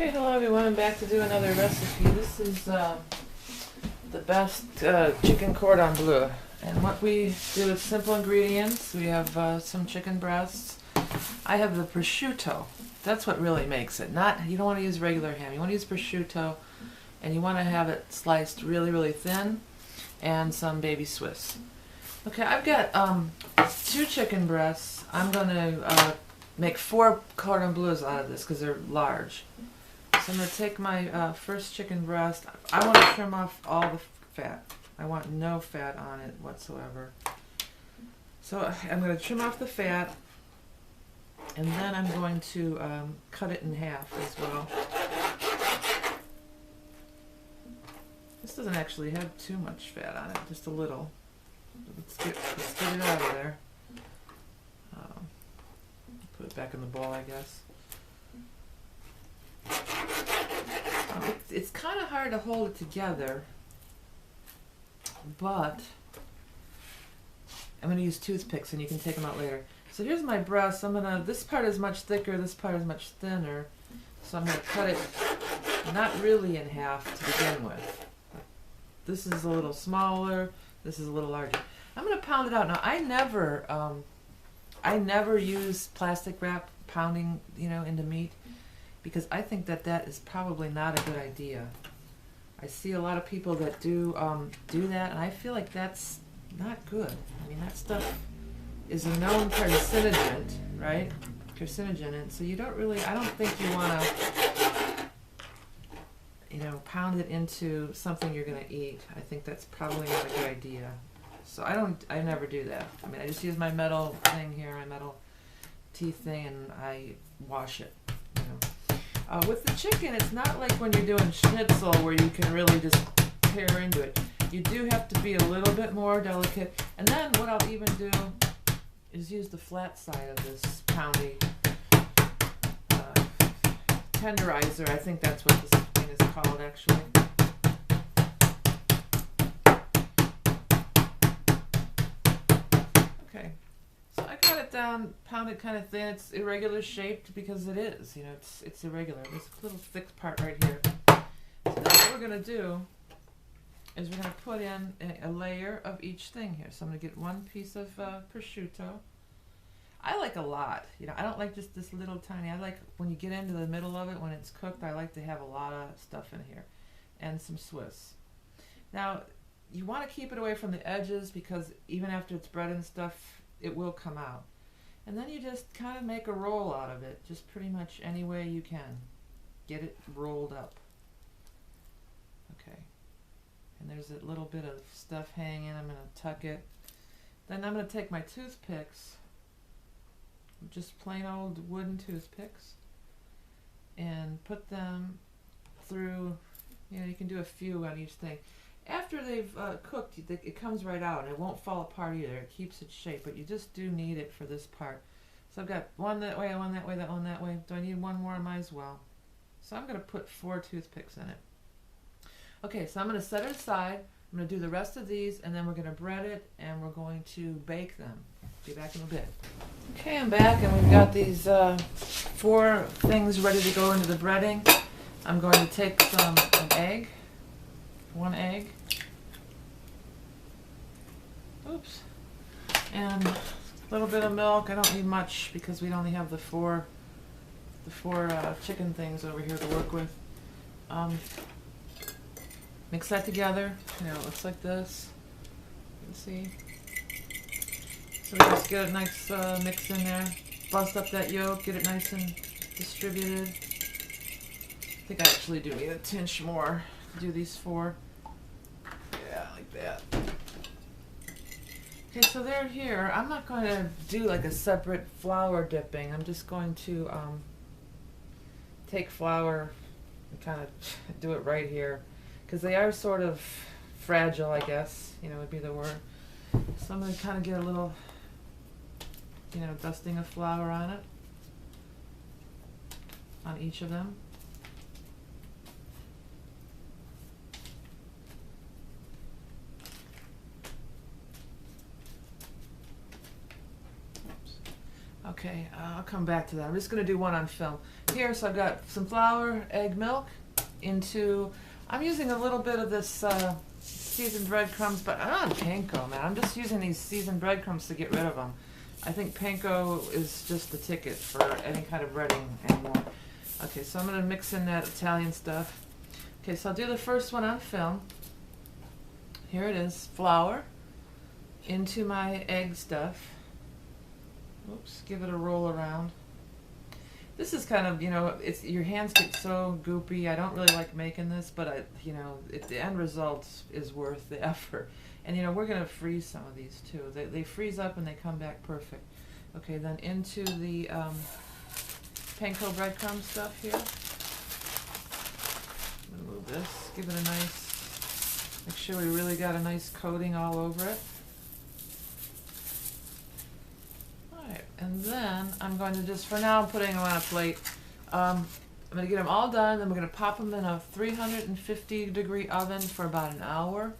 Okay, hello everyone. I'm back to do another recipe. This is the best chicken cordon bleu. And what we do with simple ingredients, we have some chicken breasts. I have the prosciutto. That's what really makes it. You don't want to use regular ham. You want to use prosciutto, and you want to have it sliced really, really thin, and some baby Swiss. Okay, I've got 2 chicken breasts. I'm going to make 4 cordon bleus out of this because they're large. So I'm going to take my first chicken breast. I want to trim off all the fat. I want no fat on it whatsoever. So I'm going to trim off the fat, and then I'm going to cut it in half as well. This doesn't actually have too much fat on it, just a little. Let's get it out of there. Put it back in the bowl, I guess. It's kind of hard to hold it together, but I'm going to use toothpicks, and you can take them out later. So here's my breast. This part is much thicker, this part is much thinner, so I'm going to cut it not really in half to begin with. This is a little smaller, this is a little larger. I'm going to pound it out. Now I never use plastic wrap pounding, into meat, because I think that is probably not a good idea. I see a lot of people that do that, and I feel like that's not good. I mean, that stuff is a known carcinogen, right? Carcinogen, and so I don't think you want to, pound it into something you're going to eat. I think that's probably not a good idea. So I never do that. I mean, I just use my metal thing here, my metal teeth thing, and I wash it. With the chicken, it's not like when you're doing schnitzel where you can really just tear into it. You do have to be a little bit more delicate. And then what I'll even do is use the flat side of this poundy tenderizer. I think that's what this thing is called, actually. Okay. So I cut it down, pound it kind of thin. It's irregular shaped because it is, it's irregular. There's a little thick part right here. So then what we're going to do is we're going to put in a layer of each thing here. So I'm going to get one piece of prosciutto. I like a lot. I don't like just this little tiny. I like when you get into the middle of it, when it's cooked, I like to have a lot of stuff in here. And some Swiss. Now, you want to keep it away from the edges because even after it's bread and stuff, it will come out. And then you just kind of make a roll out of it, just pretty much any way you can. Get it rolled up. Okay. And there's a little bit of stuff hanging. I'm going to tuck it. Then I'm going to take my toothpicks, just plain old wooden toothpicks, and put them through, you can do a few on each thing. After they've cooked, it comes right out, and it won't fall apart either. It keeps its shape, but you just do need it for this part. So I've got one that way, one that way, that one that way. Do I need one more? I might as well. So I'm going to put 4 toothpicks in it. Okay, so I'm going to set it aside. I'm going to do the rest of these, and then we're going to bread it, and we're going to bake them. Be back in a bit. Okay, I'm back, and we've got these 4 things ready to go into the breading. I'm going to take an egg. 1 egg. Oops. And a little bit of milk. I don't need much because we only have the four chicken things over here to work with. Mix that together. It looks like this. You can see. So we just get a nice mix in there. Bust up that yolk. Get it nice and distributed. I think I actually do need a tinge more to do these 4. Yeah, like that. Okay, so they're here. I'm not going to do like a separate flour dipping. I'm just going to take flour and kind of do it right here. Because they are sort of fragile, I guess, would be the word. So I'm going to kind of get a little, dusting of flour on it. On each of them. Okay, I'll come back to that. I'm just going to do one on film. Here, so I've got some flour, egg milk, I'm using a little bit of this seasoned breadcrumbs, but I'm not panko, man. I'm just using these seasoned breadcrumbs to get rid of them. I think panko is just the ticket for any kind of breading anymore. Okay, so I'm going to mix in that Italian stuff. Okay, so I'll do the first one on film. Here it is, flour into my egg stuff. Oops, give it a roll around. This is kind of, it's your hands get so goopy. I don't really like making this, but the end result is worth the effort. And we're gonna freeze some of these too. They freeze up and they come back perfect. Okay, then into the panko breadcrumb stuff here. I'm gonna move this, give it a nice, make sure we really got a nice coating all over it. And then I'm going to just, for now, I'm putting them on a plate. I'm going to get them all done, then we're going to pop them in a 350-degree oven for about an hour.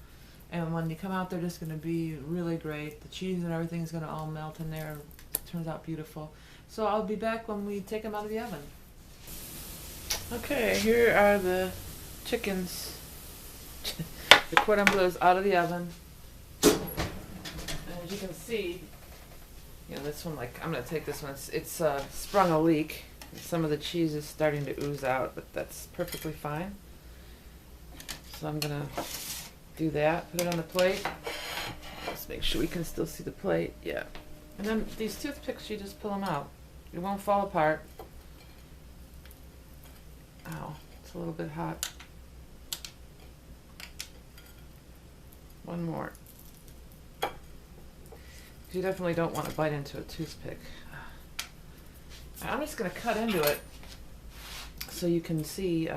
And when you come out, they're just going to be really great. The cheese and everything is going to all melt in there. It turns out beautiful. So I'll be back when we take them out of the oven. Okay, here are the chickens. The cordon bleus out of the oven. And as you can see, this one, I'm going to take this one. It's sprung a leak. Some of the cheese is starting to ooze out, but that's perfectly fine. So I'm going to do that. Put it on the plate. Let's make sure we can still see the plate. Yeah. And then these toothpicks, you just pull them out. It won't fall apart. Ow, it's a little bit hot. One more. You definitely don't want to bite into a toothpick. I'm just going to cut into it so you can see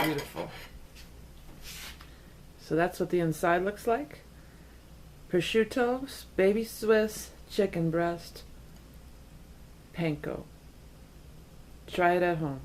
beautiful. So that's what the inside looks like. Prosciutto, baby Swiss, chicken breast, panko. Try it at home.